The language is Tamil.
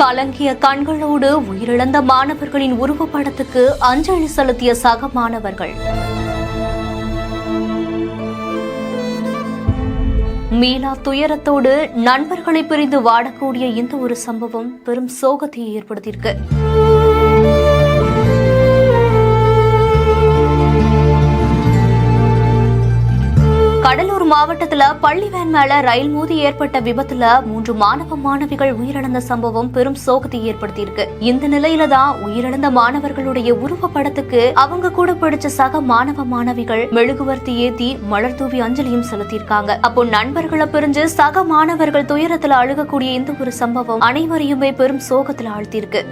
கலங்கிய கண்களோடு உயிரிழந்த மாணவர்களின் உருவப்படத்துக்கு அஞ்சலி செலுத்திய சக மாணவர்கள். மீளா துயரத்தோடு நண்பர்களை பிரிந்து வாடக்கூடிய இந்த ஒரு சம்பவம் பெரும் சோகத்தை ஏற்படுத்தியிருக்கு. கடலூர் மாவட்டத்துல பள்ளி வேன் மேல ரயில் மோதி ஏற்பட்ட விபத்துல 3 மாணவ மாணவிகள் உயிரிழந்த சம்பவம் பெரும் சோகத்தை ஏற்படுத்தியிருக்கு. இந்த நிலையில தான் உயிரிழந்த மாணவர்களுடைய உருவப்படத்துக்கு அவங்க கூட படிச்ச சக மாணவ மாணவிகள் மெழுகுவர்த்தி ஏத்தி மலர் தூவி அஞ்சலியும் செலுத்தியிருக்காங்க. அப்போ நண்பர்களை பிரிஞ்சு சக மாணவர்கள் துயரத்துல அழுகக்கூடிய இந்த ஒரு சம்பவம் அனைவரையுமே பெரும் சோகத்துல ஆழ்த்தியிருக்கு.